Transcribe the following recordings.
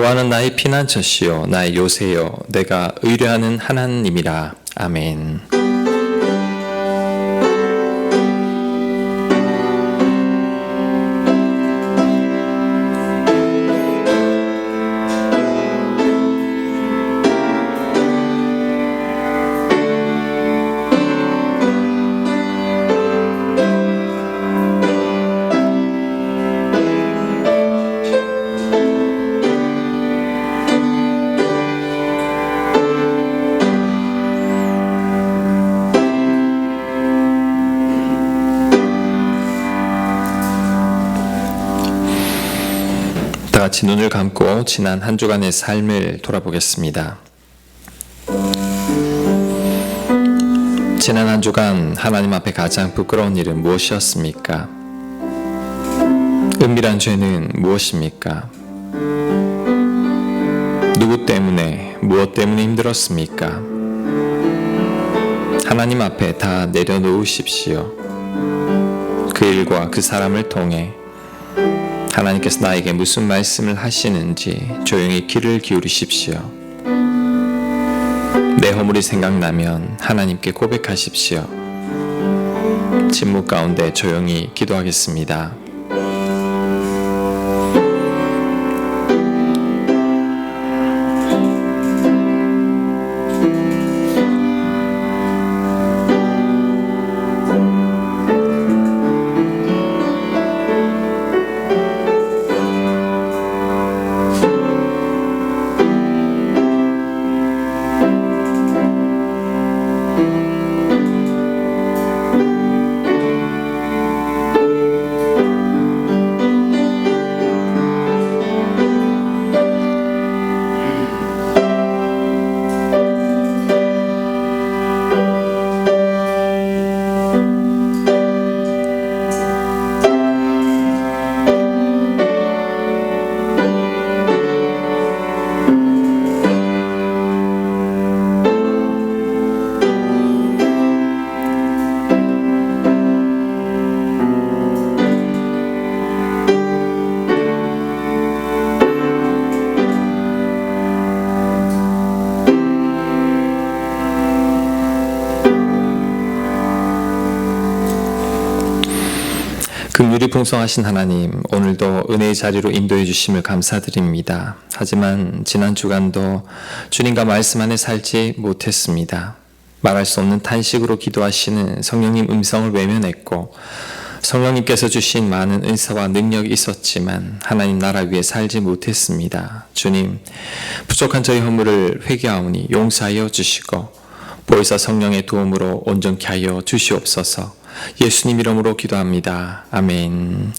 여호와는 나의 피난처시요 나의 요새요 내가 의뢰하는 하나님이라. 아멘. 같이 눈을 감고 지난 한 주간의 삶을 돌아보겠습니다. 지난 한 주간 하나님 앞에 가장 부끄러운 일은 무엇이었습니까? 은밀한 죄는 무엇입니까? 누구 때문에, 무엇 때문에 힘들었습니까? 하나님 앞에 다 내려놓으십시오. 그 일과 그 사람을 통해 하나님께서 나에게 무슨 말씀을 하시는지 조용히 귀를 기울이십시오. 내 허물이 생각나면 하나님께 고백하십시오. 침묵 가운데 조용히 기도하겠습니다. 긍휼이 풍성하신 하나님, 오늘도 은혜의 자리로 인도해 주심을 감사드립니다. 하지만 지난 주간도 주님과 말씀 안에 살지 못했습니다. 말할 수 없는 탄식으로 기도하시는 성령님 음성을 외면했고 성령님께서 주신 많은 은사와 능력이 있었지만 하나님 나라 위에 살지 못했습니다. 주님, 부족한 저희 허물을 회개하오니 용서하여 주시고 보혜사 성령의 도움으로 온전케 하여 주시옵소서. 예수님 이름으로 기도합니다. 아멘.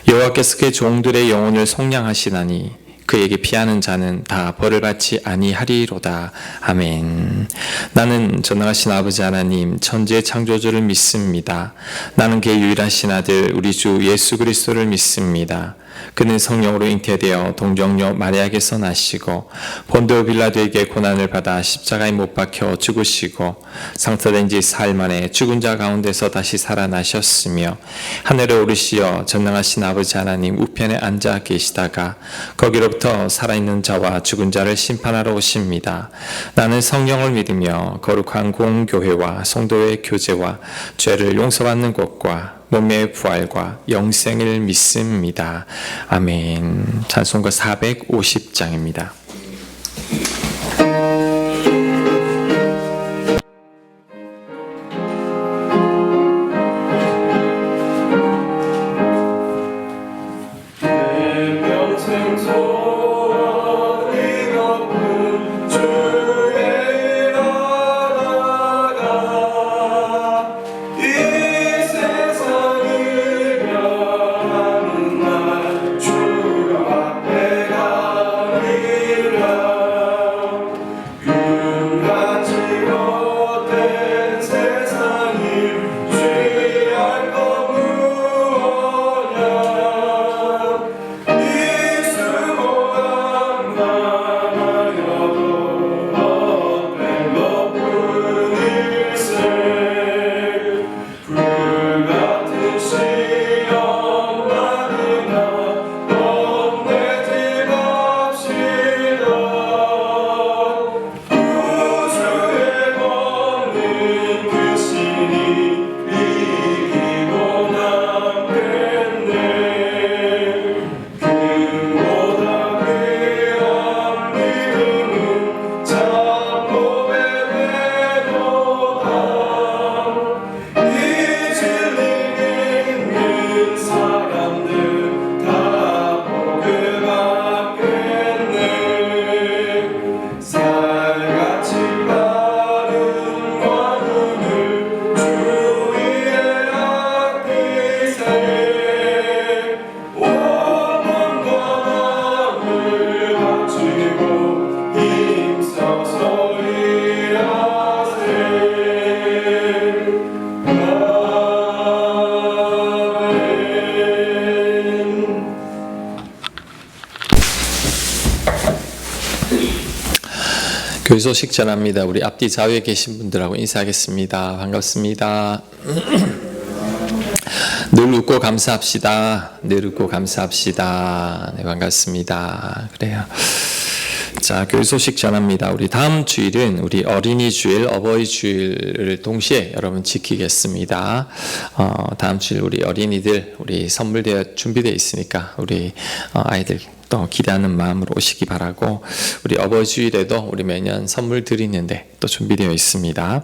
여호와께서 그의 종들의 영혼을 속량하시나니 그에게 피하는 자는 다 벌을 받지 아니하리로다. 아멘. 나는 전능하신 아버지 하나님 천지의 창조주를 믿습니다. 나는 그의 유일하신 아들 우리 주 예수 그리스도를 믿습니다. 그는 성령으로 잉태되어 동정녀 마리아에게서 나시고 본디오 빌라도에게 고난을 받아 십자가에 못 박혀 죽으시고 상처된 지 사흘 만에 죽은 자 가운데서 다시 살아나셨으며 하늘에 오르시어 전능하신 아버지 하나님 우편에 앉아 계시다가 거기로부터 살아있는 자와 죽은 자를 심판하러 오십니다. 나는 성령을 믿으며 거룩한 공교회와 성도의 교제와 죄를 용서받는 것과 몸의 부활과 영생을 믿습니다. 아멘. 찬송가 450장입니다. 주여 앞에 가리라 교회 소식 전합니다. 우리 앞뒤 좌우에 계신 분들하고 인사하겠습니다. 반갑습니다. 늘 웃고 감사합시다. 늘 웃고 감사합시다. 네, 반갑습니다. 그래요. 자, 교회 소식 전합니다. 우리 다음 주일은 우리 어린이 주일, 어버이 주일을 동시에 여러분 지키겠습니다. 다음 주일 우리 어린이들 우리 선물되어 준비되어 있으니까 우리 아이들 또 기대하는 마음으로 오시기 바라고, 우리 어버이 주일에도 우리 매년 선물 드리는데 또 준비되어 있습니다.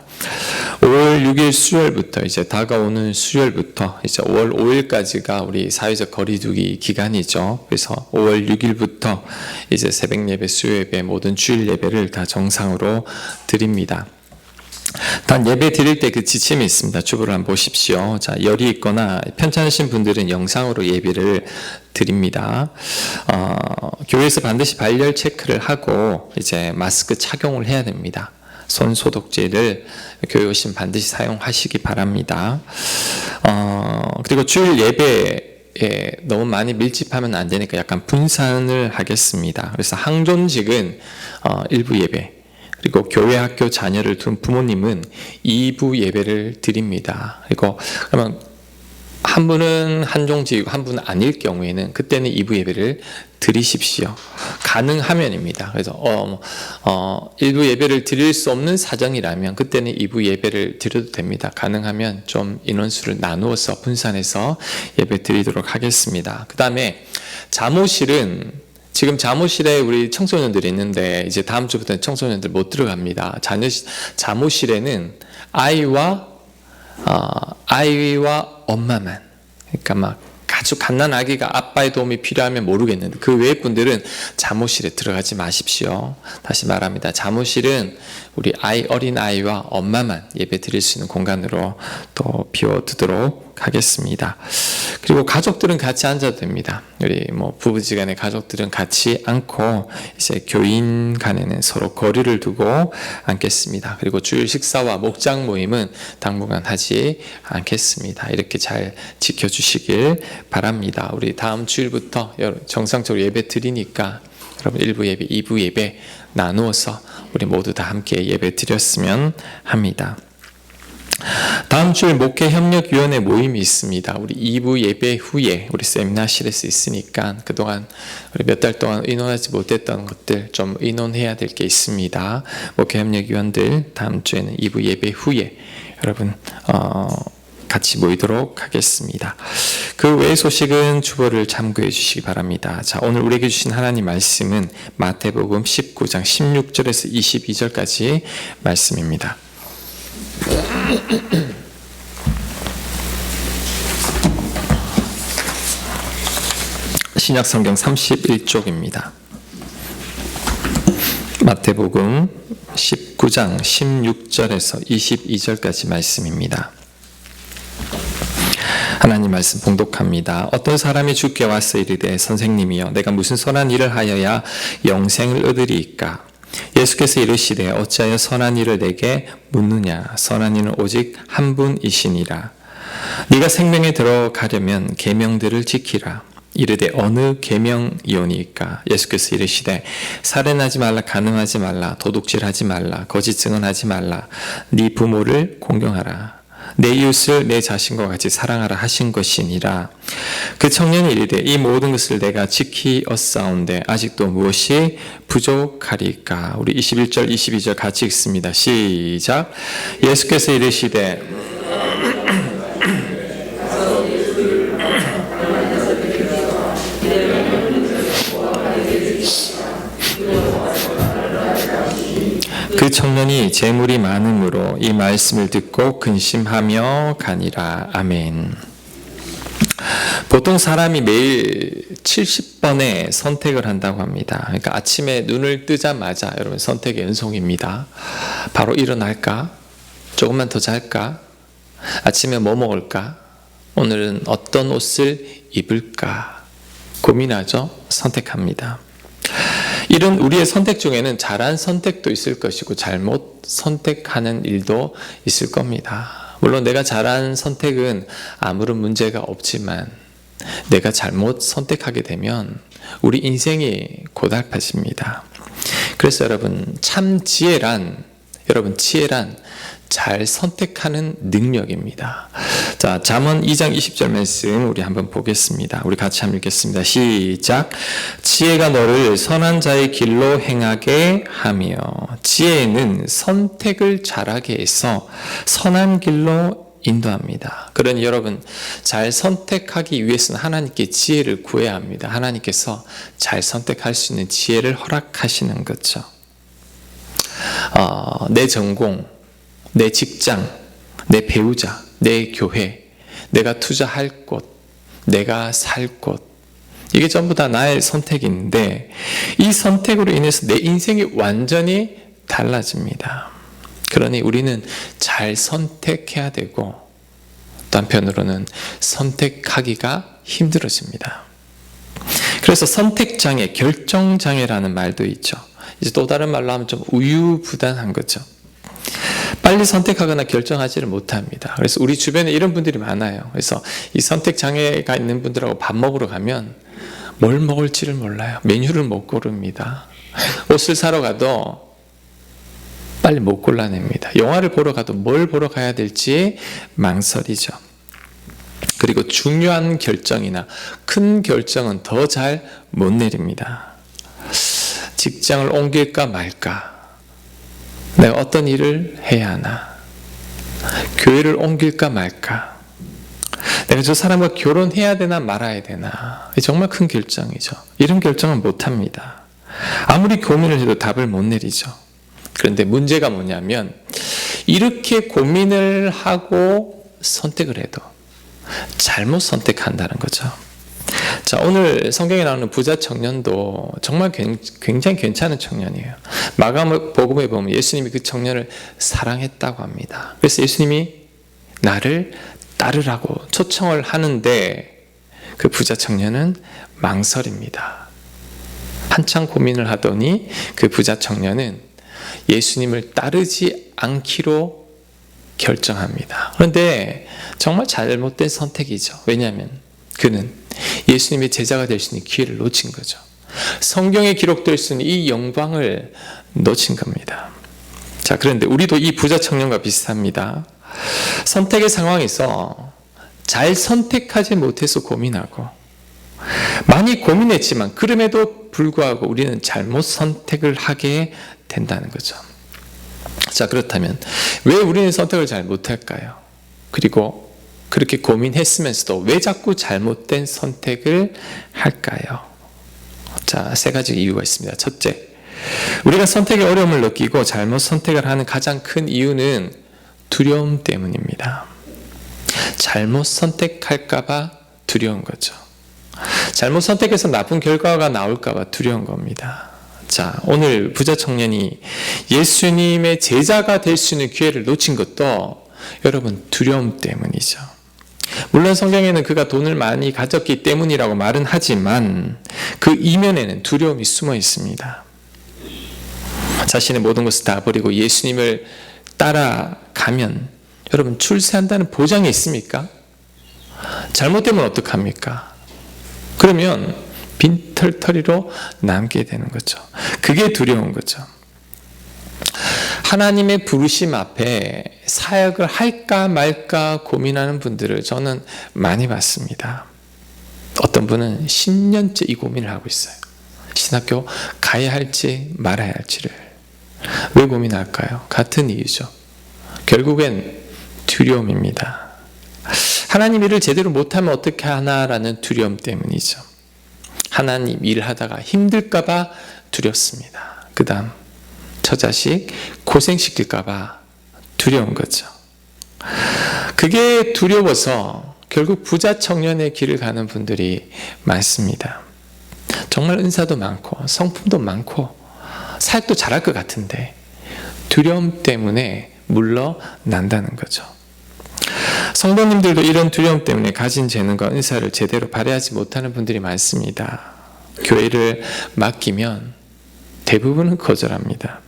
5월 6일 수요일부터 이제 다가오는 수요일부터 이제 5월 5일까지가 우리 사회적 거리두기 기간이죠. 그래서 5월 6일부터 이제 새벽 예배, 수요 예배, 모든 주일 예배를 다 정상으로 드립니다. 단 예배 드릴 때 그 지침이 있습니다. 주보를 한번 보십시오. 자, 열이 있거나 편찮으신 분들은 영상으로 예배를 드립니다. 교회에서 반드시 발열 체크를 하고 이제 마스크 착용을 해야 됩니다. 손 소독제를 교회 오시면 반드시 사용하시기 바랍니다. 그리고 주일 예배에 너무 많이 밀집하면 안 되니까 약간 분산을 하겠습니다. 그래서 항존직은 일부 예배, 그리고 교회 학교 자녀를 둔 부모님은 2부 예배를 드립니다. 그리고 그러면 한 분은 한종직이고 한 분은 아닐 경우에는 그때는 2부 예배를 드리십시오. 가능하면입니다. 그래서 일부 예배를 드릴 수 없는 사정이라면 그때는 2부 예배를 드려도 됩니다. 가능하면 좀 인원수를 나누어서 분산해서 예배 드리도록 하겠습니다. 그 다음에 잠옷실은 지금 잠옷실에 우리 청소년들이 있는데 이제 다음 주부터는 청소년들 못 들어갑니다. 잠옷실에는 아이와 엄마만, 그러니까 막 아주 갓난아기가 아빠의 도움이 필요하면 모르겠는데 그 외의 분들은 잠옷실에 들어가지 마십시오. 다시 말합니다. 잠옷실은 우리 어린 아이와 엄마만 예배 드릴 수 있는 공간으로 또 비워두도록 하겠습니다. 그리고 가족들은 같이 앉아도 됩니다. 우리 부부지간의 가족들은 같이 앉고 이제 교인 간에는 서로 거리를 두고 앉겠습니다. 그리고 주일 식사와 목장 모임은 당분간 하지 않겠습니다. 이렇게 잘 지켜주시길 바랍니다. 우리 다음 주일부터 정상적으로 예배 드리니까 여러분 1부 예배, 2부 예배 나누어서 우리 모두 다 함께 예배 드렸으면 합니다. 다음 주일 목회협력위원회 모임이 있습니다. 우리 2부 예배 후에 우리 세미나실에서 있으니까 그동안 우리 몇 달 동안 의논하지 못했던 것들 좀 의논해야 될 게 있습니다. 목회협력위원들 다음 주에는 2부 예배 후에 여러분 같이 모이도록 하겠습니다. 그 외의 소식은 주보를 참고해 주시기 바랍니다. 자, 오늘 우리에게 주신 하나님 말씀은 마태복음 19장 16절에서 22절까지 말씀입니다. 신약성경 31쪽입니다. 마태복음 19장 16절에서 22절까지 말씀입니다. 하나님 말씀 봉독합니다. 어떤 사람이 주께 와서 이르되 선생님이여 내가 무슨 선한 일을 하여야 영생을 얻으리이까? 예수께서 이르시되 어찌하여 선한 일을 내게 묻느냐? 선한 이는 오직 한 분이시니라. 네가 생명에 들어가려면 계명들을 지키라. 이르되 어느 계명이오니까? 예수께서 이르시되 살인하지 말라, 간음하지 말라, 도둑질하지 말라, 거짓 증언하지 말라, 네 부모를 공경하라, 내 이웃을 내 자신과 같이 사랑하라 하신 것이니라. 그 청년이 이르되 이 모든 것을 내가 지키었사온데 아직도 무엇이 부족하리까? 우리 21절 22절 같이 읽습니다. 시작. 예수께서 이르시되 그 청년이 재물이 많음으로 이 말씀을 듣고 근심하며 가니라. 아멘. 보통 사람이 매일 70번의 선택을 한다고 합니다. 그러니까 아침에 눈을 뜨자마자 여러분 선택의 연속입니다. 바로 일어날까? 조금만 더 잘까? 아침에 뭐 먹을까? 오늘은 어떤 옷을 입을까? 고민하죠? 선택합니다. 이런 우리의 선택 중에는 잘한 선택도 있을 것이고 잘못 선택하는 일도 있을 겁니다. 물론 내가 잘한 선택은 아무런 문제가 없지만 내가 잘못 선택하게 되면 우리 인생이 고달파집니다. 그래서 여러분, 참 지혜란 잘 선택하는 능력입니다. 자, 잠언 2장 20절 말씀 우리 한번 보겠습니다. 우리 같이 한번 읽겠습니다. 시작. 지혜가 너를 선한 자의 길로 행하게 하며, 지혜는 선택을 잘하게 해서 선한 길로 인도합니다. 그러니 여러분, 잘 선택하기 위해서는 하나님께 지혜를 구해야 합니다. 하나님께서 잘 선택할 수 있는 지혜를 허락하시는 거죠. 내 전공, 내 직장, 내 배우자, 내 교회, 내가 투자할 곳, 내가 살 곳, 이게 전부 다 나의 선택인데, 이 선택으로 인해서 내 인생이 완전히 달라집니다. 그러니 우리는 잘 선택해야 되고, 또 한편으로는 선택하기가 힘들어집니다. 그래서 선택장애, 결정장애라는 말도 있죠. 이제 또 다른 말로 하면 좀 우유부단한 거죠. 빨리 선택하거나 결정하지를 못합니다. 그래서 우리 주변에 이런 분들이 많아요. 그래서 이 선택장애가 있는 분들하고 밥 먹으러 가면 뭘 먹을지를 몰라요. 메뉴를 못 고릅니다. 옷을 사러 가도 빨리 못 골라냅니다. 영화를 보러 가도 뭘 보러 가야 될지 망설이죠. 그리고 중요한 결정이나 큰 결정은 더 잘 못 내립니다. 직장을 옮길까 말까, 내가 어떤 일을 해야 하나, 교회를 옮길까 말까, 내가 저 사람과 결혼해야 되나 말아야 되나, 정말 큰 결정이죠. 이런 결정은 못합니다. 아무리 고민을 해도 답을 못 내리죠. 그런데 문제가 뭐냐면, 이렇게 고민을 하고 선택을 해도 잘못 선택한다는 거죠. 자, 오늘 성경에 나오는 부자 청년도 정말 굉장히 괜찮은 청년이에요. 마가복음에 보면 예수님이 그 청년을 사랑했다고 합니다. 그래서 예수님이 나를 따르라고 초청을 하는데, 그 부자 청년은 망설입니다. 한참 고민을 하더니 그 부자 청년은 예수님을 따르지 않기로 결정합니다. 그런데 정말 잘못된 선택이죠. 왜냐하면 그는 예수님의 제자가 될 수 있는 기회를 놓친 거죠. 성경에 기록될 수 있는 이 영광을 놓친 겁니다. 자, 그런데 우리도 이 부자 청년과 비슷합니다. 선택의 상황에서 잘 선택하지 못해서 고민하고, 많이 고민했지만 그럼에도 불구하고 우리는 잘못 선택을 하게 된다는 거죠. 자, 그렇다면 왜 우리는 선택을 잘 못할까요? 그리고 그렇게 고민했으면서도 왜 자꾸 잘못된 선택을 할까요? 자, 세 가지 이유가 있습니다. 첫째, 우리가 선택에 어려움을 느끼고 잘못 선택을 하는 가장 큰 이유는 두려움 때문입니다. 잘못 선택할까봐 두려운 거죠. 잘못 선택해서 나쁜 결과가 나올까봐 두려운 겁니다. 자, 오늘 부자 청년이 예수님의 제자가 될 수 있는 기회를 놓친 것도 여러분 두려움 때문이죠. 물론 성경에는 그가 돈을 많이 가졌기 때문이라고 말은 하지만 그 이면에는 두려움이 숨어 있습니다. 자신의 모든 것을 다 버리고 예수님을 따라가면 여러분 출세한다는 보장이 있습니까? 잘못되면 어떡합니까? 그러면 빈털터리로 남게 되는 거죠. 그게 두려운 거죠. 하나님의 부르심 앞에 사역을 할까 말까 고민하는 분들을 저는 많이 봤습니다. 어떤 분은 10년째 이 고민을 하고 있어요. 신학교 가야 할지 말아야 할지를. 왜 고민할까요? 같은 이유죠. 결국엔 두려움입니다. 하나님 일을 제대로 못하면 어떻게 하나라는 두려움 때문이죠. 하나님 일을 하다가 힘들까봐 두렵습니다. 그 다음 처자식 고생시킬까봐 두려운 거죠. 그게 두려워서 결국 부자 청년의 길을 가는 분들이 많습니다. 정말 은사도 많고 성품도 많고 사역도 잘할 것 같은데 두려움 때문에 물러난다는 거죠. 성도님들도 이런 두려움 때문에 가진 재능과 은사를 제대로 발휘하지 못하는 분들이 많습니다. 교회를 맡기면 대부분은 거절합니다.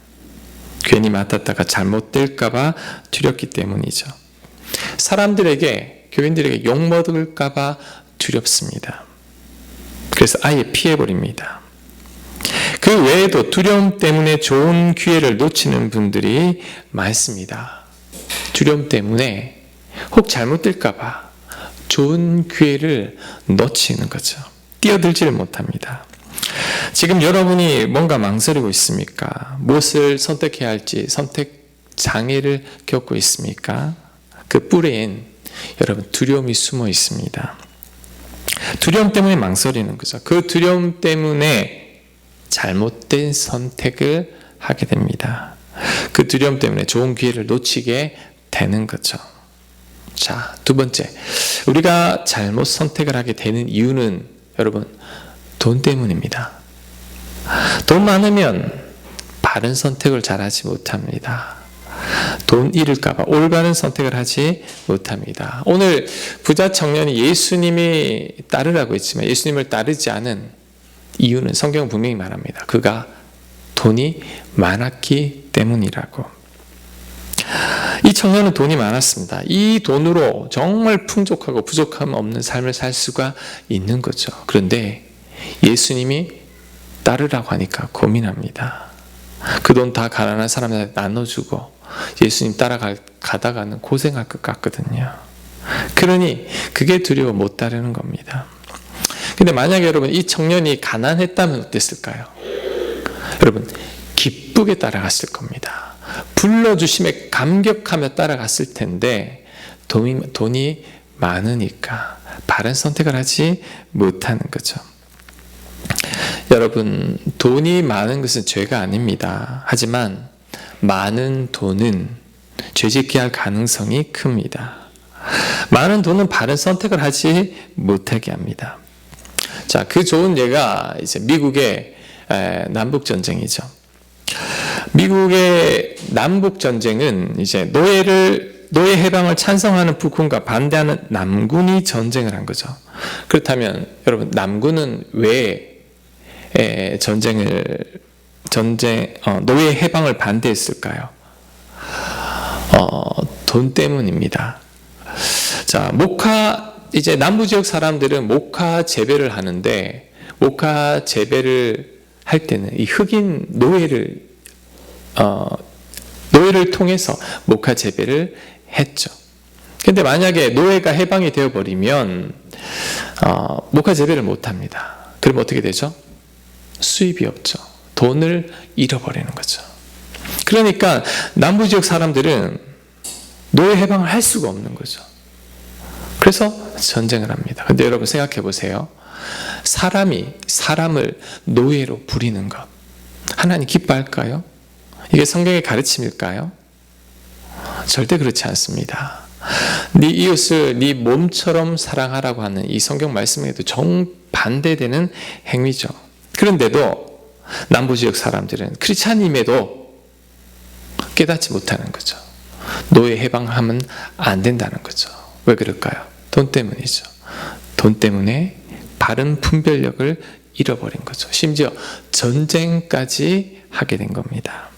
괜히 맡았다가 잘못될까봐 두렵기 때문이죠. 사람들에게, 교인들에게 욕먹을까봐 두렵습니다. 그래서 아예 피해버립니다. 그 외에도 두려움 때문에 좋은 기회를 놓치는 분들이 많습니다. 두려움 때문에 혹 잘못될까 봐 좋은 기회를 놓치는 거죠. 뛰어들지를 못합니다. 지금 여러분이 뭔가 망설이고 있습니까? 무엇을 선택해야 할지 선택 장애를 겪고 있습니까? 그 뿌리엔 여러분 두려움이 숨어 있습니다. 두려움 때문에 망설이는 거죠. 그 두려움 때문에 잘못된 선택을 하게 됩니다. 그 두려움 때문에 좋은 기회를 놓치게 되는 거죠. 자, 두 번째, 우리가 잘못 선택을 하게 되는 이유는 여러분 돈 때문입니다. 돈 많으면 바른 선택을 잘하지 못합니다. 돈 잃을까봐 올바른 선택을 하지 못합니다. 오늘 부자 청년이 예수님이 따르라고 했지만 예수님을 따르지 않은 이유는 성경은 분명히 말합니다. 그가 돈이 많았기 때문이라고. 이 청년은 돈이 많았습니다. 이 돈으로 정말 풍족하고 부족함 없는 삶을 살 수가 있는 거죠. 그런데 예수님이 따르라고 하니까 고민합니다. 그 돈 다 가난한 사람들한테 나눠주고 예수님 따라가다가는 고생할 것 같거든요. 그러니 그게 두려워 못 따르는 겁니다. 근데 만약에 여러분 이 청년이 가난했다면 어땠을까요? 여러분 기쁘게 따라갔을 겁니다. 불러주심에 감격하며 따라갔을 텐데 돈이 많으니까 바른 선택을 하지 못하는 거죠. 여러분 돈이 많은 것은 죄가 아닙니다. 하지만 많은 돈은 죄짓게 할 가능성이 큽니다. 많은 돈은 바른 선택을 하지 못하게 합니다. 자, 그 좋은 예가 이제 미국의 남북 전쟁이죠. 미국의 남북 전쟁은 이제 노예 해방을 찬성하는 북군과 반대하는 남군이 전쟁을 한 거죠. 그렇다면 여러분 남군은 왜 노예 해방을 반대했을까요? 돈 때문입니다. 자, 이제 남부 지역 사람들은 목화 재배를 하는데 목화 재배를 할 때는 이 흑인 노예를 통해서 목화 재배를 했죠. 근데 만약에 노예가 해방이 되어버리면 목화 재배를 못합니다. 그럼 어떻게 되죠? 수입이 없죠. 돈을 잃어버리는 거죠. 그러니까 남부지역 사람들은 노예 해방을 할 수가 없는 거죠. 그래서 전쟁을 합니다. 근데 여러분 생각해 보세요. 사람이 사람을 노예로 부리는 것, 하나님 기뻐할까요? 이게 성경의 가르침일까요? 절대 그렇지 않습니다. 네 이웃을 네 몸처럼 사랑하라고 하는 이 성경 말씀에도 정반대되는 행위죠. 그런데도 남부지역 사람들은 크리스찬임에도 깨닫지 못하는 거죠. 노예 해방하면 안 된다는 거죠. 왜 그럴까요? 돈 때문이죠. 돈 때문에 바른 분별력을 잃어버린 거죠. 심지어 전쟁까지 하게 된 겁니다.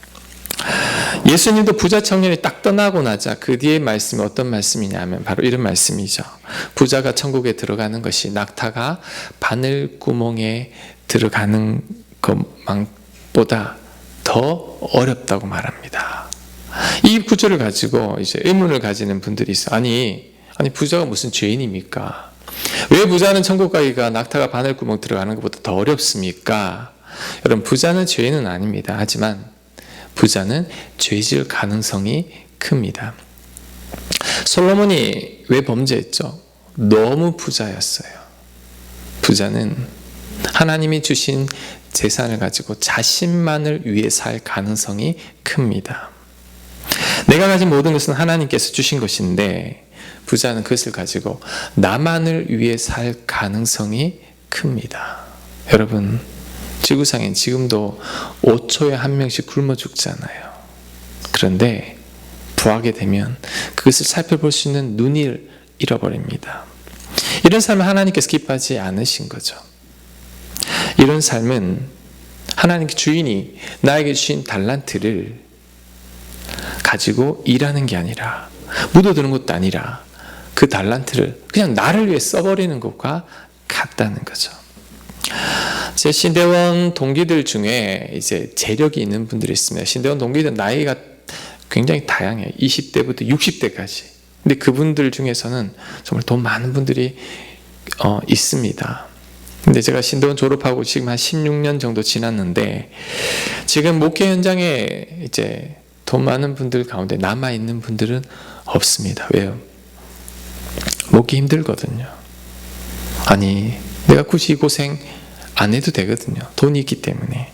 예수님도 부자 청년이 딱 떠나고 나자 그 뒤에 말씀이 어떤 말씀이냐면 바로 이런 말씀이죠. 부자가 천국에 들어가는 것이 낙타가 바늘구멍에 들어가는 것보다 더 어렵다고 말합니다. 이 구절을 가지고 이제 의문을 가지는 분들이 있어요. 아니 부자가 무슨 죄인입니까? 왜 부자는 천국 가기가 낙타가 바늘구멍 들어가는 것보다 더 어렵습니까? 여러분 부자는 죄인은 아닙니다. 하지만 부자는 죄질 가능성이 큽니다. 솔로몬이 왜 범죄했죠? 너무 부자였어요. 부자는 하나님이 주신 재산을 가지고 자신만을 위해 살 가능성이 큽니다. 내가 가진 모든 것은 하나님께서 주신 것인데 부자는 그것을 가지고 나만을 위해 살 가능성이 큽니다. 여러분 지구상엔 지금도 5초에 한 명씩 굶어 죽잖아요. 그런데 부하게 되면 그것을 살펴볼 수 있는 눈을 잃어버립니다. 이런 삶은 하나님께서 기뻐하지 않으신 거죠. 이런 삶은 하나님의 주인이 나에게 주신 달란트를 가지고 일하는 게 아니라 묻어두는 것도 아니라 그 달란트를 그냥 나를 위해 써버리는 것과 같다는 거죠. 제 신대원 동기들 중에 이제 재력이 있는 분들이 있습니다. 신대원 동기들 나이가 굉장히 다양해요. 20대부터 60대까지. 근데 그분들 중에서는 정말 돈 많은 분들이 있습니다. 근데 제가 신대원 졸업하고 지금 한 16년 정도 지났는데 지금 목회 현장에 이제 돈 많은 분들 가운데 남아있는 분들은 없습니다. 왜요? 목회 힘들거든요. 아니, 내가 굳이 이 고생 안 해도 되거든요. 돈이 있기 때문에.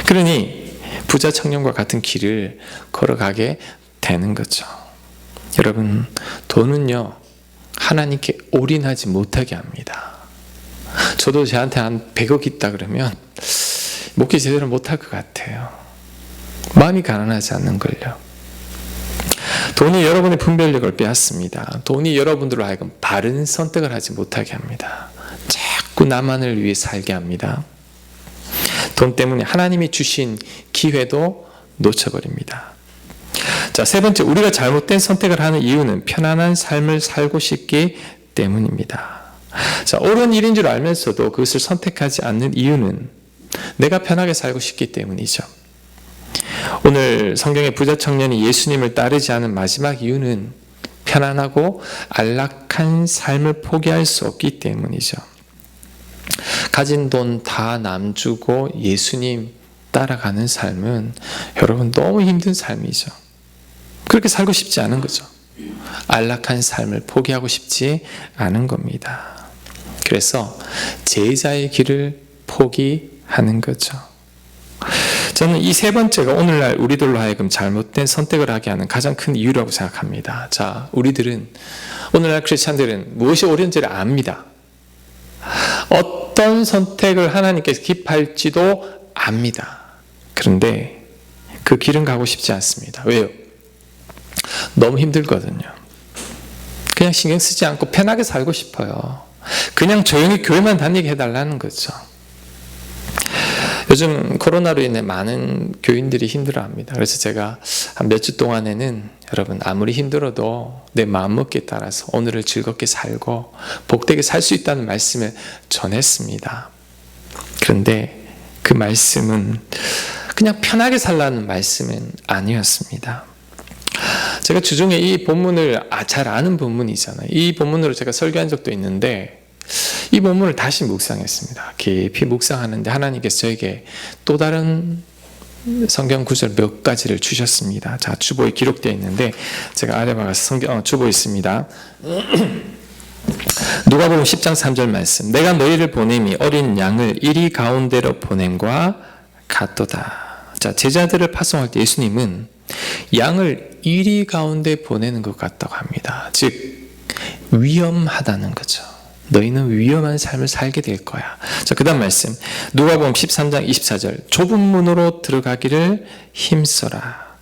그러니 부자 청년과 같은 길을 걸어가게 되는 거죠. 여러분, 돈은요, 하나님께 올인하지 못하게 합니다. 저도 저한테 한 100억 있다 그러면 목회 제대로 못할 것 같아요. 마음이 가난하지 않는 걸요. 돈이 여러분의 분별력을 빼앗습니다. 돈이 여러분들로 하여금 바른 선택을 하지 못하게 합니다. 자꾸 나만을 위해 살게 합니다. 돈 때문에 하나님이 주신 기회도 놓쳐버립니다. 자, 세 번째, 우리가 잘못된 선택을 하는 이유는 편안한 삶을 살고 싶기 때문입니다. 자, 옳은 일인 줄 알면서도 그것을 선택하지 않는 이유는 내가 편하게 살고 싶기 때문이죠. 오늘 성경의 부자 청년이 예수님을 따르지 않은 마지막 이유는 편안하고 안락한 삶을 포기할 수 없기 때문이죠. 가진 돈 다 남주고 예수님 따라가는 삶은 여러분 너무 힘든 삶이죠. 그렇게 살고 싶지 않은 거죠. 안락한 삶을 포기하고 싶지 않은 겁니다. 그래서 제자의 길을 포기하는 거죠. 저는 이 세 번째가 오늘날 우리들로 하여금 잘못된 선택을 하게 하는 가장 큰 이유라고 생각합니다. 자, 우리들은, 오늘날 크리스찬들은 무엇이 옳은지를 압니다. 어떤 선택을 하나님께서 기뻐할지도 압니다. 그런데 그 길은 가고 싶지 않습니다. 왜요? 너무 힘들거든요. 그냥 신경 쓰지 않고 편하게 살고 싶어요. 그냥 조용히 교회만 다니게 해달라는 거죠. 요즘 코로나로 인해 많은 교인들이 힘들어합니다. 그래서 제가 한 몇 주 동안에는 여러분, 아무리 힘들어도 내 마음먹기에 따라서 오늘을 즐겁게 살고 복되게 살 수 있다는 말씀을 전했습니다. 그런데 그 말씀은 그냥 편하게 살라는 말씀은 아니었습니다. 제가 주중에 이 본문을 잘 아는 본문이잖아요. 이 본문으로 제가 설교한 적도 있는데 이 본문을 다시 묵상했습니다. 깊이 묵상하는데 하나님께서 저에게 또 다른 성경 구절 몇 가지를 주셨습니다. 자, 주보에 기록되어 있는데 제가 아래 박아서 주보에 있습니다. 누가복음 10장 3절 말씀. 내가 너희를 보냄이 어린 양을 이리 가운데로 보냄과 같도다. 자, 제자들을 파송할 때 예수님은 양을 이리 가운데 보내는 것 같다고 합니다. 즉 위험하다는 거죠. 너희는 위험한 삶을 살게 될 거야. 자, 그 다음 말씀. 누가복음 13장 24절. 좁은 문으로 들어가기를 힘써라.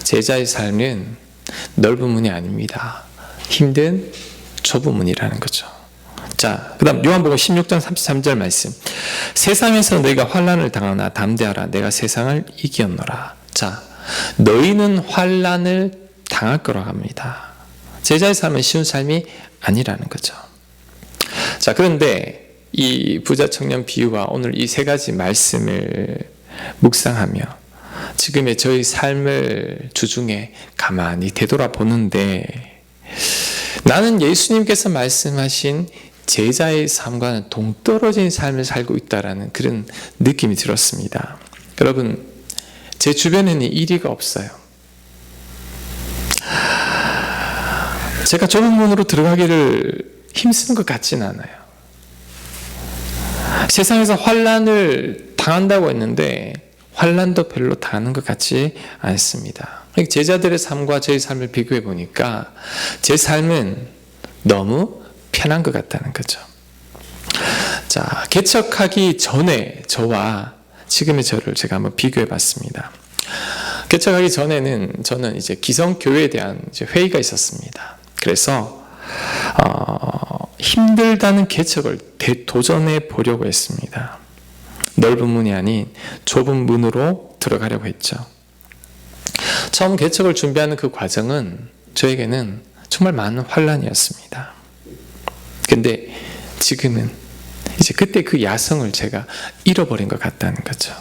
제자의 삶은 넓은 문이 아닙니다. 힘든 좁은 문이라는 거죠. 자, 그 다음 요한복음 16장 33절 말씀. 세상에서 너희가 환난을 당하나 담대하라. 내가 세상을 이겼노라. 자, 너희는 환난을 당할 거라고 합니다. 제자의 삶은 쉬운 삶이 아니라는 거죠. 자, 그런데 이 부자 청년 비유와 오늘 이 세 가지 말씀을 묵상하며 지금의 저희 삶을 주중에 가만히 되돌아보는데 나는 예수님께서 말씀하신 제자의 삶과는 동떨어진 삶을 살고 있다라는 그런 느낌이 들었습니다. 여러분, 제 주변에는 일이가 없어요. 제가 좁은 문으로 들어가기를 힘쓰는 것 같지는 않아요. 세상에서 환난을 당한다고 했는데 환난도 별로 당하는 것 같지 않습니다. 제자들의 삶과 제 삶을 비교해 보니까 제 삶은 너무 편한 것 같다는 거죠. 자, 개척하기 전에 저와 지금의 저를 제가 한번 비교해 봤습니다. 개척하기 전에는 저는 이제 기성교회에 대한 이제 회의가 있었습니다. 그래서 힘들다는 개척을 도전해 보려고 했습니다. 넓은 문이 아닌 좁은 문으로 들어가려고 했죠. 처음 개척을 준비하는 그 과정은 저에게는 정말 많은 환난이었습니다. 근데 지금은 이제 그때 그 야성을 제가 잃어버린 것 같다는 거죠.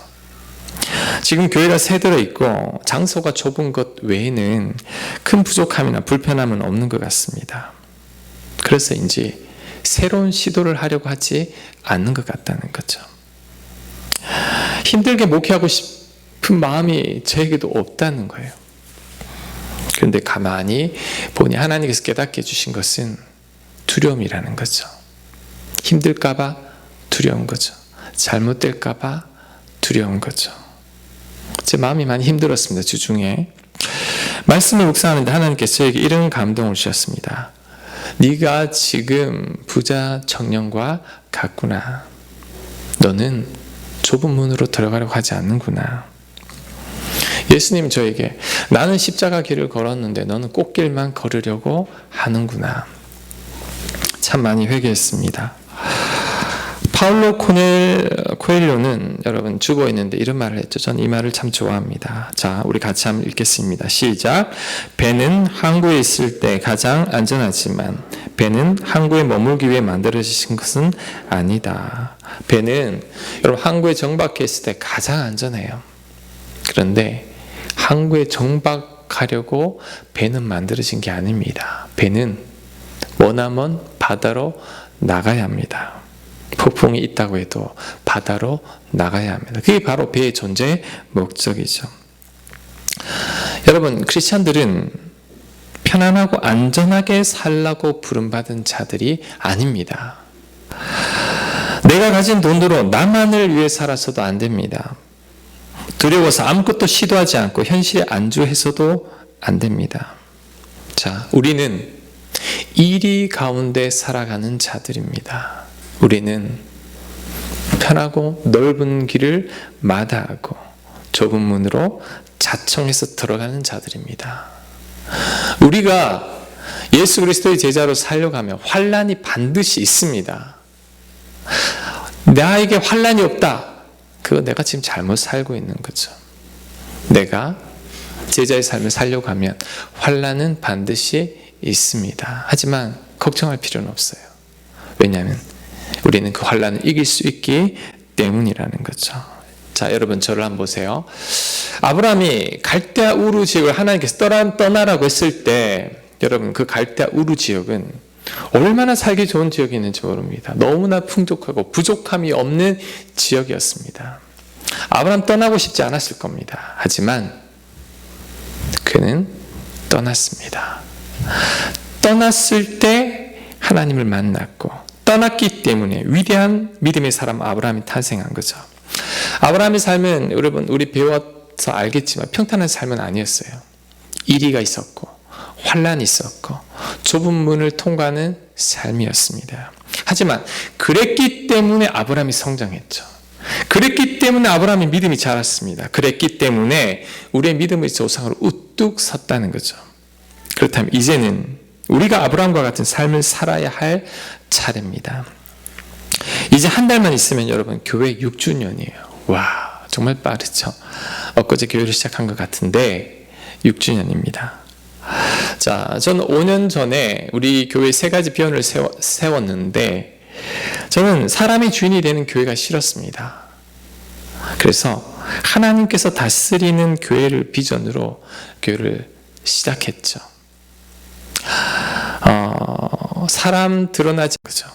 지금 교회가 새들어 있고 장소가 좁은 것 외에는 큰 부족함이나 불편함은 없는 것 같습니다. 그래서인지 새로운 시도를 하려고 하지 않는 것 같다는 거죠. 힘들게 목회하고 싶은 마음이 저에게도 없다는 거예요. 그런데 가만히 보니 하나님께서 깨닫게 해주신 것은 두려움이라는 거죠. 힘들까봐 두려운 거죠. 잘못될까봐 두려운 거죠. 제 마음이 많이 힘들었습니다. 주중에 말씀을 묵상하는데 하나님께서 저에게 이런 감동을 주셨습니다. 네가 지금 부자 청년과 같구나. 너는 좁은 문으로 들어가려고 하지 않는구나. 예수님 저에게 나는 십자가 길을 걸었는데 너는 꽃길만 걸으려고 하는구나. 참 많이 회개했습니다. 파울로 코엘료는 여러분 죽어 있는데 이런 말을 했죠. 저는 이 말을 참 좋아합니다. 자, 우리 같이 한번 읽겠습니다. 시작. 배는 항구에 있을 때 가장 안전하지만 배는 항구에 머물기 위해 만들어진 것은 아니다. 배는 여러분 항구에 정박해 있을 때 가장 안전해요. 그런데 항구에 정박하려고 배는 만들어진 게 아닙니다. 배는 머나먼 바다로 나가야 합니다. 폭풍이 있다고 해도 바다로 나가야 합니다. 그게 바로 배의 존재의 목적이죠. 여러분, 크리스찬들은 편안하고 안전하게 살라고 부름받은 자들이 아닙니다. 내가 가진 돈으로 나만을 위해 살아서도 안 됩니다. 두려워서 아무것도 시도하지 않고 현실에 안주해서도 안 됩니다. 자, 우리는 이리 가운데 살아가는 자들입니다. 우리는 편하고 넓은 길을 마다하고 좁은 문으로 자청해서 들어가는 자들입니다. 우리가 예수 그리스도의 제자로 살려가면 환난이 반드시 있습니다. 나에게 환난이 없다. 그거 내가 지금 잘못 살고 있는 거죠. 내가 제자의 삶을 살려고 하면 환난은 반드시 있습니다. 하지만 걱정할 필요는 없어요. 왜냐하면 우리는 그 환난을 이길 수 있기 때문이라는 거죠. 자, 여러분 저를 한번 보세요. 아브라함이 갈대아 우르 지역을 하나님께서 떠나라고 했을 때 여러분 그 갈대아 우르 지역은 얼마나 살기 좋은 지역이 있는지 모릅니다. 너무나 풍족하고 부족함이 없는 지역이었습니다. 아브라함 떠나고 싶지 않았을 겁니다. 하지만 그는 떠났습니다. 떠났을 때 하나님을 만났고 떠났기 때문에 위대한 믿음의 사람 아브라함이 탄생한 거죠. 아브라함의 삶은 여러분 우리 배워서 알겠지만 평탄한 삶은 아니었어요. 이리가 있었고 환난이 있었고 좁은 문을 통과하는 삶이었습니다. 하지만 그랬기 때문에 아브라함이 성장했죠. 그랬기 때문에 아브라함의 믿음이 자랐습니다. 그랬기 때문에 우리의 믿음의 조상으로 우뚝 섰다는 거죠. 그렇다면 이제는 우리가 아브라함과 같은 삶을 살아야 할 차례입니다. 이제 한 달만 있으면 여러분 교회 6주년이에요. 와, 정말 빠르죠. 엊그제 교회를 시작한 것 같은데 6주년입니다. 자, 저는 5년 전에 우리 교회 3가지 비전을 세웠는데 저는 사람이 주인이 되는 교회가 싫었습니다. 그래서 하나님께서 다스리는 교회를 비전으로 교회를 시작했죠. 사람 드러나지 거죠.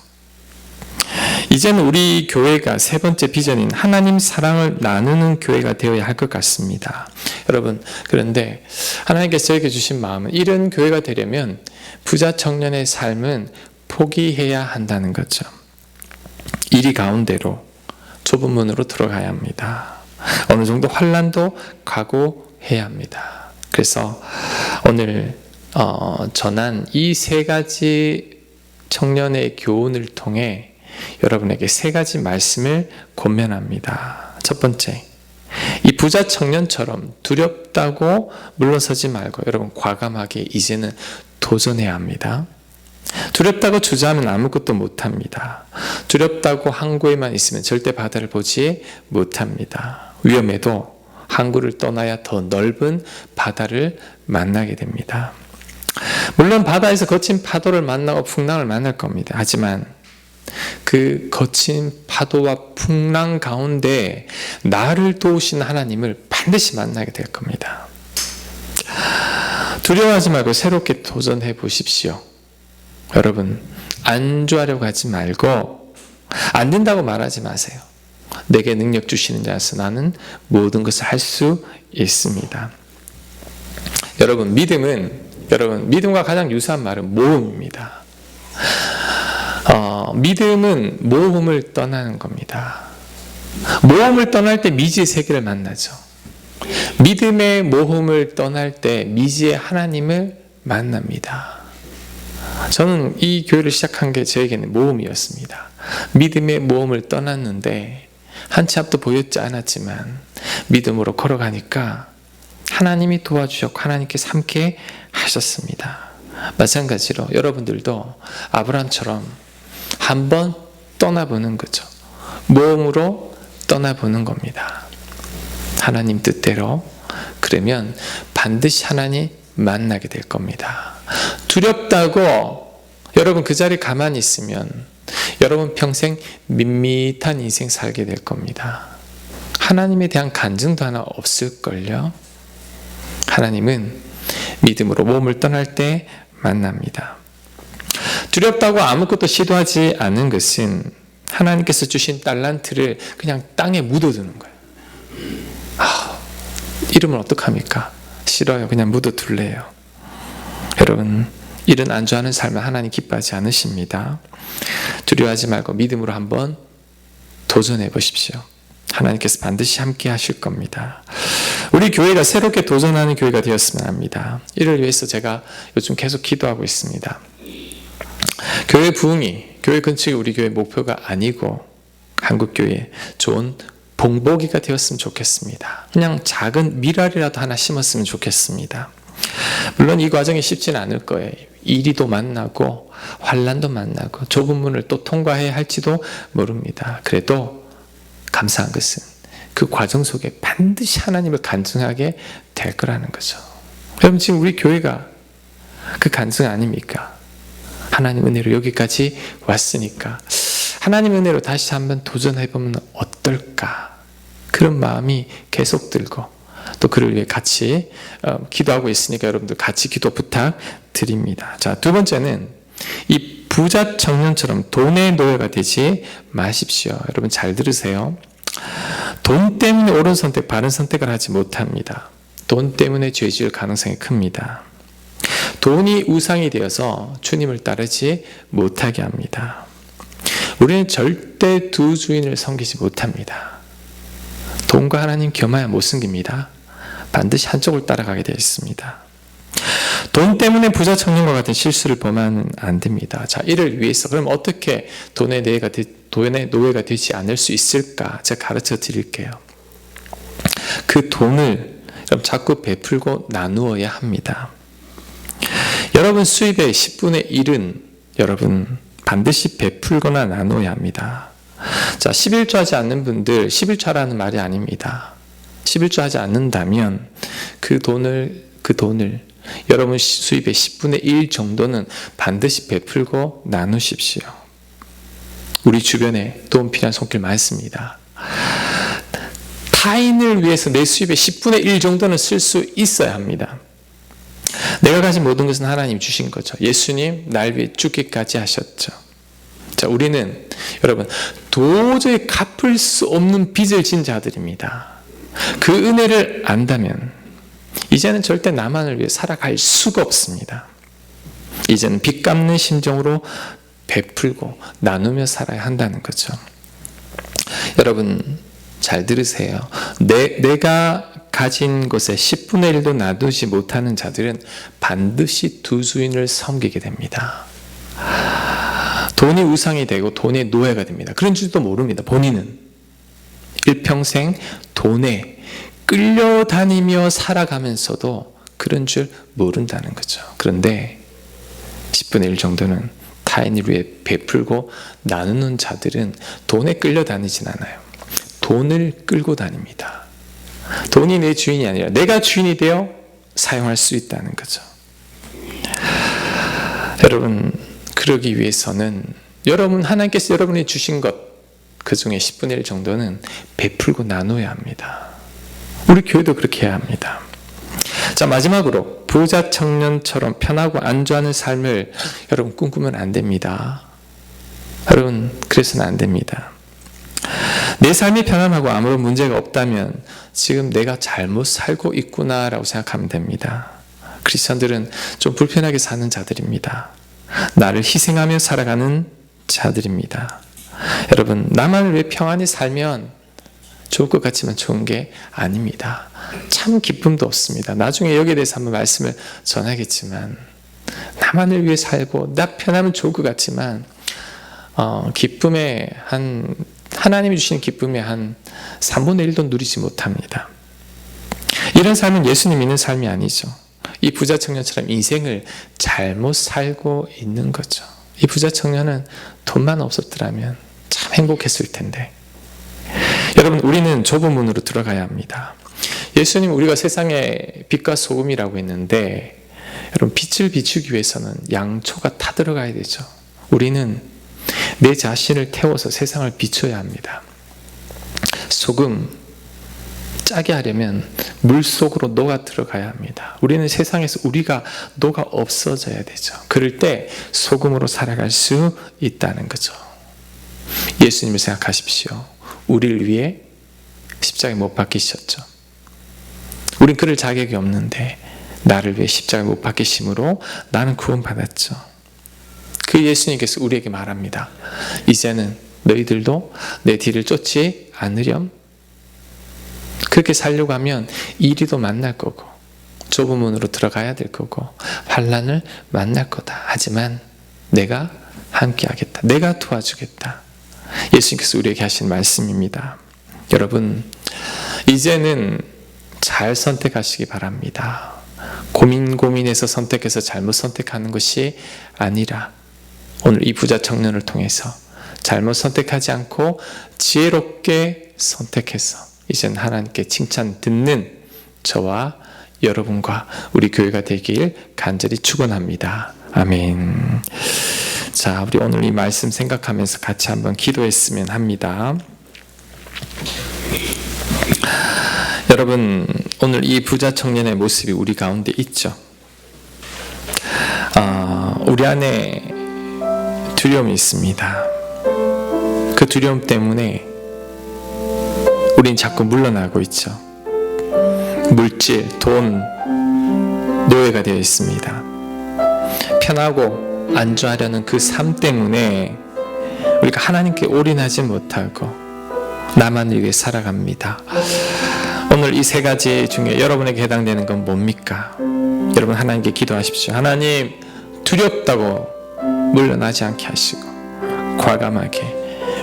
이제는 우리 교회가 3번째 비전인 하나님 사랑을 나누는 교회가 되어야 할 것 같습니다. 여러분, 그런데 하나님께서 저에게 주신 마음은 이런 교회가 되려면 부자 청년의 삶은 포기해야 한다는 거죠. 이리 가운데로 좁은 문으로 들어가야 합니다. 어느 정도 환난도 각오해야 합니다. 그래서 오늘 전한 이 3가지 청년의 교훈을 통해 여러분에게 3가지 말씀을 권면합니다. 첫 번째, 이 부자 청년처럼 두렵다고 물러서지 말고 여러분 과감하게 이제는 도전해야 합니다. 두렵다고 주저하면 아무것도 못합니다. 두렵다고 항구에만 있으면 절대 바다를 보지 못합니다. 위험해도 항구를 떠나야 더 넓은 바다를 만나게 됩니다. 물론 바다에서 거친 파도를 만나고 풍랑을 만날 겁니다. 하지만 그 거친 파도와 풍랑 가운데 나를 도우신 하나님을 반드시 만나게 될 겁니다. 두려워하지 말고 새롭게 도전해 보십시오. 여러분, 안주하려고 하지 말고 안 된다고 말하지 마세요. 내게 능력 주시는 자에서 나는 모든 것을 할 수 있습니다. 여러분, 믿음과 가장 유사한 말은 모험입니다. 믿음은 모험을 떠나는 겁니다. 모험을 떠날 때 미지의 세계를 만나죠. 믿음의 모험을 떠날 때 미지의 하나님을 만납니다. 저는 이 교회를 시작한 게 저에게는 모험이었습니다. 믿음의 모험을 떠났는데 한치 앞도 보였지 않았지만 믿음으로 걸어가니까 하나님이 도와주셨고 하나님께서 함께 하셨습니다. 마찬가지로 여러분들도 아브라함처럼 한번 떠나보는 거죠. 모험으로 떠나보는 겁니다. 하나님 뜻대로. 그러면 반드시 하나님 만나게 될 겁니다. 두렵다고 여러분 그 자리에 가만히 있으면 여러분 평생 밋밋한 인생 살게 될 겁니다. 하나님에 대한 간증도 하나 없을걸요. 하나님은 믿음으로 몸을 떠날 때 만납니다. 두렵다고 아무것도 시도하지 않은 것은 하나님께서 주신 달란트를 그냥 땅에 묻어두는 거예요. 이러면 어떡합니까? 싫어요. 그냥 묻어둘래요. 여러분, 이런 안주하는 삶을 하나님 기뻐하지 않으십니다. 두려워하지 말고 믿음으로 한번 도전해 보십시오. 하나님께서 반드시 함께 하실 겁니다. 우리 교회가 새롭게 도전하는 교회가 되었으면 합니다. 이를 위해서 제가 요즘 계속 기도하고 있습니다. 교회 부흥이 교회 건축이 우리 교회 목표가 아니고 한국교회 좋은 봉복이가 되었으면 좋겠습니다. 그냥 작은 미랄이라도 하나 심었으면 좋겠습니다. 물론 이 과정이 쉽지는 않을 거예요. 이리도 만나고 환난도 만나고 좁은 문을 또 통과해야 할지도 모릅니다. 그래도 감사한 것은 그 과정 속에 반드시 하나님을 간증하게 될 거라는 거죠. 여러분, 지금 우리 교회가 그 간증 아닙니까? 하나님 은혜로 여기까지 왔으니까 하나님 은혜로 다시 한번 도전해보면 어떨까? 그런 마음이 계속 들고 또 그를 위해 같이 기도하고 있으니까 여러분들 같이 기도 부탁드립니다. 자, 두 번째는 이 부자 청년처럼 돈의 노예가 되지 마십시오. 여러분 잘 들으세요. 돈 때문에 옳은 선택, 바른 선택을 하지 못합니다. 돈 때문에 죄 지을 가능성이 큽니다. 돈이 우상이 되어서 주님을 따르지 못하게 합니다. 우리는 절대 두 주인을 섬기지 못합니다. 돈과 하나님 겸하여 못 섬깁니다. 반드시 한쪽을 따라가게 되어 있습니다. 돈 때문에 부자 청년과 같은 실수를 범하면 안 됩니다. 자, 이를 위해서 그럼 어떻게 돈의 노예가 되지 않을 수 있을까? 제가 가르쳐 드릴게요. 그 돈을 자꾸 베풀고 나누어야 합니다. 여러분 수입의 10분의 1은 여러분 반드시 베풀거나 나눠야 합니다. 자, 11조 하지 않는 분들 11조 하라는 말이 아닙니다. 11조 하지 않는다면 그 돈을 여러분 수입의 10분의 1 정도는 반드시 베풀고 나누십시오. 우리 주변에 도움 필요한 손길 많습니다. 타인을 위해서 내 수입의 10분의 1 정도는 쓸 수 있어야 합니다. 내가 가진 모든 것은 하나님 주신 거죠. 예수님 날 위해 죽기까지 하셨죠. 자, 우리는 여러분 도저히 갚을 수 없는 빚을 진 자들입니다. 그 은혜를 안다면 이제는 절대 나만을 위해 살아갈 수가 없습니다. 이제는 빚 갚는 심정으로 베풀고 나누며 살아야 한다는 거죠. 여러분 잘 들으세요. 내가 가진 것의 10분의 1도 놔두지 못하는 자들은 반드시 두 주인을 섬기게 됩니다. 돈이 우상이 되고 돈의 노예가 됩니다. 그런 줄도 모릅니다. 본인은 일평생 돈에 끌려다니며 살아가면서도 그런 줄 모른다는 거죠. 그런데 10분의 1 정도는 타인을 위해 베풀고 나누는 자들은 돈에 끌려다니진 않아요. 돈을 끌고 다닙니다. 돈이 내 주인이 아니라 내가 주인이 되어 사용할 수 있다는 거죠. 여러분, 그러기 위해서는 여러분, 하나님께서 여러분이 주신 것, 그 중에 10분의 1 정도는 베풀고 나눠야 합니다. 우리 교회도 그렇게 해야 합니다. 자, 마지막으로 부자 청년처럼 편하고 안주하는 삶을 여러분 꿈꾸면 안 됩니다. 여러분, 그래서는 안 됩니다. 내 삶이 편안하고 아무런 문제가 없다면 지금 내가 잘못 살고 있구나라고 생각하면 됩니다. 크리스천들은 좀 불편하게 사는 자들입니다. 나를 희생하며 살아가는 자들입니다. 여러분, 나만 왜 평안히 살면 좋을 것 같지만 좋은 게 아닙니다. 참 기쁨도 없습니다. 나중에 여기에 대해서 한번 말씀을 전하겠지만, 나만을 위해 살고 나 편하면 좋을 것 같지만 기쁨의 하나님이 주시는 기쁨의 한 3분의 1도 누리지 못합니다. 이런 삶은 예수님 믿는 삶이 아니죠. 이 부자 청년처럼 인생을 잘못 살고 있는 거죠. 이 부자 청년은 돈만 없었더라면 참 행복했을 텐데. 여러분, 우리는 좁은 문으로 들어가야 합니다. 예수님, 우리가 세상의 빛과 소금이라고 했는데, 여러분, 빛을 비추기 위해서는 양초가 타들어가야 되죠. 우리는 내 자신을 태워서 세상을 비춰야 합니다. 소금 짜게 하려면 물 속으로 녹아 들어가야 합니다. 우리는 세상에서 우리가 녹아 없어져야 되죠. 그럴 때 소금으로 살아갈 수 있다는 거죠. 예수님을 생각하십시오. 우리를 위해 십자가에 못 박히셨죠. 우린 그럴 자격이 없는데 나를 위해 십자가에 못 박히심으로 나는 구원받았죠. 그 예수님께서 우리에게 말합니다. 이제는 너희들도 내 뒤를 쫓지 않으렴. 그렇게 살려고 하면 이리도 만날 거고 좁은 문으로 들어가야 될 거고 환난을 만날 거다. 하지만 내가 함께 하겠다. 내가 도와주겠다. 예수님께서 우리에게 하신 말씀입니다. 여러분, 이제는 잘 선택하시기 바랍니다. 고민해서 선택해서 잘못 선택하는 것이 아니라 오늘 이 부자 청년을 통해서 잘못 선택하지 않고 지혜롭게 선택해서 이제는 하나님께 칭찬 듣는 저와 여러분과 우리 교회가 되길 간절히 축원합니다. 아멘. 자, 우리 오늘 이 말씀 생각하면서 같이 한번 기도했으면 합니다. 여러분, 오늘 이 부자 청년의 모습이 우리 가운데 있죠. 우리 안에 두려움이 있습니다. 그 두려움 때문에 우린 자꾸 물러나고 있죠. 물질, 돈, 노예가 되어 있습니다. 편하고 안주하려는 그 삶 때문에 우리가 하나님께 올인하지 못하고 나만을 위해 살아갑니다. 오늘 이 세 가지 중에 여러분에게 해당되는 건 뭡니까? 여러분, 하나님께 기도하십시오. 하나님, 두렵다고 물러나지 않게 하시고 과감하게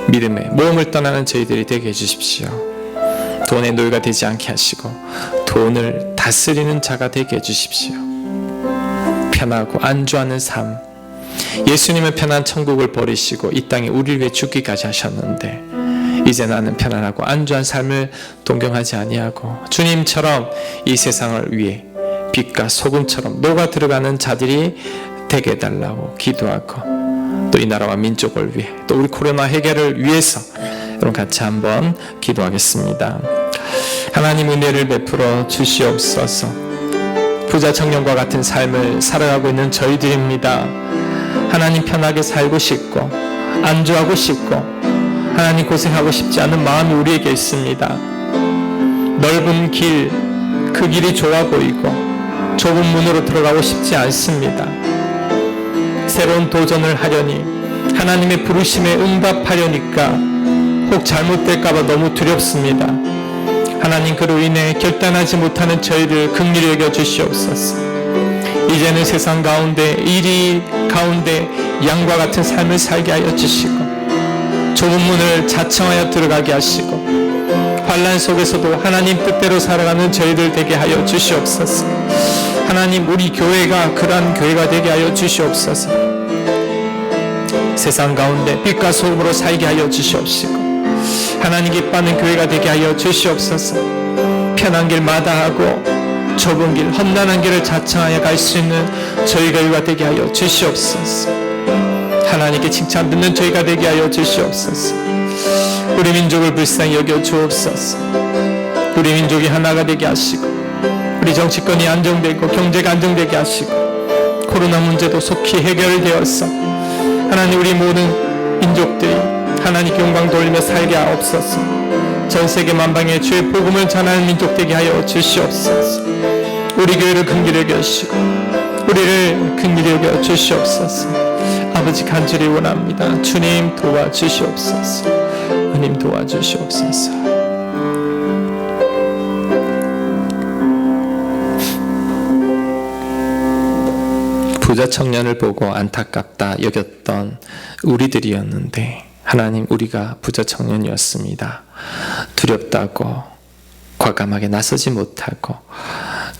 믿음의 모험을 떠나는 저희들이 되게 해주십시오. 돈의 노예가 되지 않게 하시고 돈을 다스리는 자가 되게 해주십시오. 편하고 안주하는 삶, 예수님은 편한 천국을 버리시고 이 땅에 우리를 위해 죽기까지 하셨는데 이제 나는 편안하고 안주한 삶을 동경하지 아니하고 주님처럼 이 세상을 위해 빛과 소금처럼 녹아 들어가는 자들이 되게 해달라고 기도하고 또 이 나라와 민족을 위해 또 우리 코로나 해결을 위해서 여러분 같이 한번 기도하겠습니다. 하나님, 은혜를 베풀어 주시옵소서. 부자 청년과 같은 삶을 살아가고 있는 저희들입니다. 하나님, 편하게 살고 싶고 안주하고 싶고 하나님 고생하고 싶지 않은 마음이 우리에게 있습니다. 넓은 길, 그 길이 좋아 보이고 좁은 문으로 들어가고 싶지 않습니다. 새로운 도전을 하려니 하나님의 부르심에 응답하려니까 혹 잘못될까봐 너무 두렵습니다. 하나님, 그로 인해 결단하지 못하는 저희를 긍휼히 여겨 주시옵소서. 이제는 세상 가운데 이리 가운데 양과 같은 삶을 살게 하여 주시고 좁은 문을 자청하여 들어가게 하시고 환난 속에서도 하나님 뜻대로 살아가는 저희들 되게 하여 주시옵소서. 하나님, 우리 교회가 그러한 교회가 되게 하여 주시옵소서. 세상 가운데 빛과 소금으로 살게 하여 주시옵시고 하나님 기뻐하는 교회가 되게 하여 주시옵소서. 편한 길 마다하고 좁은 길, 험난한 길을 자청하여 갈 수 있는 저희 교회가 되게 하여 주시옵소서. 하나님께 칭찬 듣는 저희가 되게 하여 주시옵소서. 우리 민족을 불쌍히 여겨 주옵소서. 우리 민족이 하나가 되게 하시고, 우리 정치권이 안정되고 경제가 안정되게 하시고, 코로나 문제도 속히 해결되어서 하나님 우리 모든 민족들이 하나님께 영광 돌리며 살게 하옵소서. 전 세계 만방에 주의 복음을 전하는 민족 되게 하여 주시옵소서. 우리 교회를 긍휼히 여기시고 우리를 긍휼히 여겨 주시옵소서. 아버지 간절히 원합니다. 주님 도와주시옵소서. 주님 도와주시옵소서. 부자 청년을 보고 안타깝다 여겼던 우리들이었는데 하나님 우리가 부자 청년이었습니다. 두렵다고 과감하게 나서지 못하고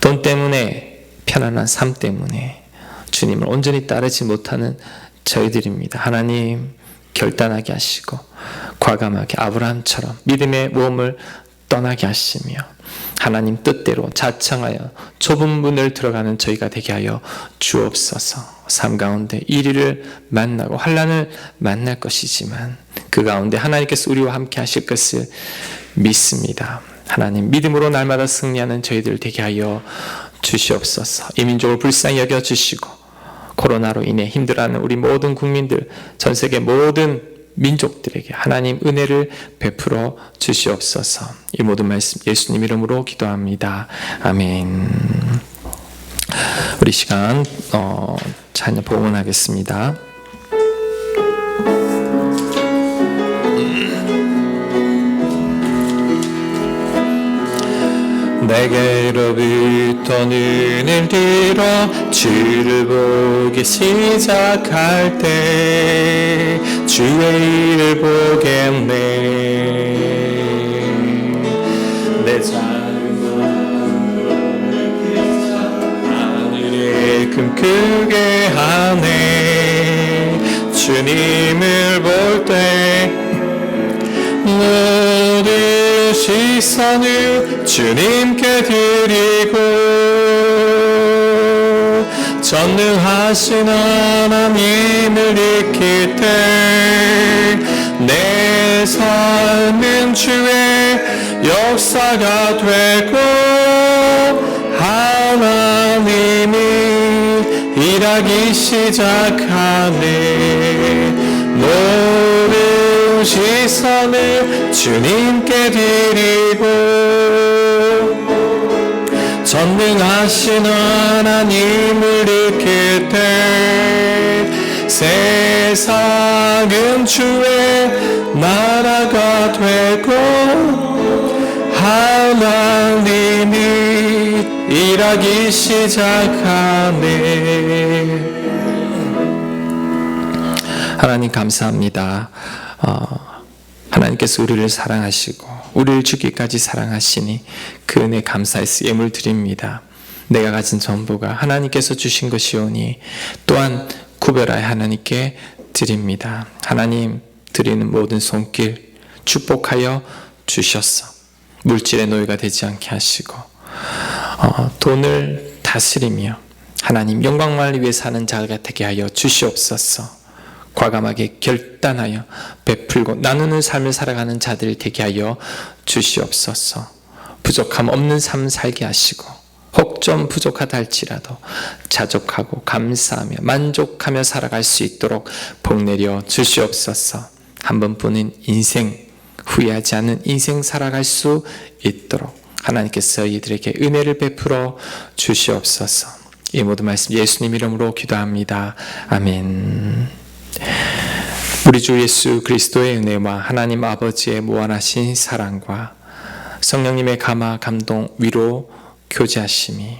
돈 때문에 편안한 삶 때문에 주님을 온전히 따르지 못하는 저희들입니다. 하나님 결단하게 하시고 과감하게 아브라함처럼 믿음의 모험을 떠나게 하시며 하나님 뜻대로 자청하여 좁은 문을 들어가는 저희가 되게 하여 주옵소서. 삶 가운데 이리를 만나고 환난을 만날 것이지만 그 가운데 하나님께서 우리와 함께 하실 것을 믿습니다. 하나님 믿음으로 날마다 승리하는 저희들 되게 하여 주시옵소서. 이 민족을 불쌍히 여겨주시고 코로나로 인해 힘들어하는 우리 모든 국민들, 전 세계 모든 민족들에게 하나님 은혜를 베풀어 주시옵소서. 이 모든 말씀 예수님 이름으로 기도합니다. 아멘. 우리 시간 자녀 봉헌하겠습니다. 내게로부터 눈을 들어 주를 보기 시작할 때 주의 일을 보겠네. 내 작은 하늘에 꿈꾸게 하네. 주님을 볼 때 모든 시선을 주님께 드리고 전능하신 하나님을 익힐 때 내 삶은 주의 역사가 되고 하나님이 일하기 시작하네. 모든 시선을 주님께 드리고 전능하신 하나님을 익힐 때 세상은 주의 나라가 되고 하나님이 일하기 시작하네. 하나님 감사합니다. 하나님께서 우리를 사랑하시고 우리를 죽기까지 사랑하시니 그 은혜 감사해서 예물 드립니다. 내가 가진 전부가 하나님께서 주신 것이오니 또한 구별하여 하나님께 드립니다. 하나님 드리는 모든 손길 축복하여 주셨어. 물질의 노예가 되지 않게 하시고 돈을 다스리며 하나님 영광만을 위해 사는 자가 되게 하여 주시옵소서. 과감하게 결단하여 베풀고 나누는 삶을 살아가는 자들 되게 하여 주시옵소서. 부족함 없는 삶 살게 하시고 혹 좀 부족하다 할지라도 자족하고 감사하며 만족하며 살아갈 수 있도록 복내려 주시옵소서. 한 번뿐인 인생, 후회하지 않는 인생 살아갈 수 있도록 하나님께서 이들에게 은혜를 베풀어 주시옵소서. 이 모든 말씀 예수님 이름으로 기도합니다. 아멘. 우리 주 예수 그리스도의 은혜와 하나님 아버지의 무한하신 사랑과 성령님의 감화, 감동, 위로, 교제하심이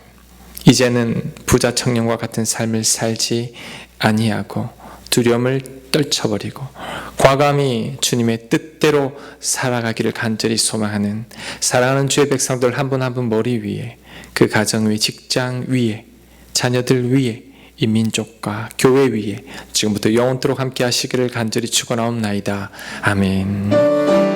이제는 부자 청년과 같은 삶을 살지 아니하고 두려움을 떨쳐버리고 과감히 주님의 뜻대로 살아가기를 간절히 소망하는 사랑하는 주의 백성들 한 분 한 분 머리 위에, 그 가정 위에, 직장 위에, 자녀들 위에, 이 민족과 교회 위에 지금부터 영원토록 함께 하시기를 간절히 축원하옵나이다. 아멘.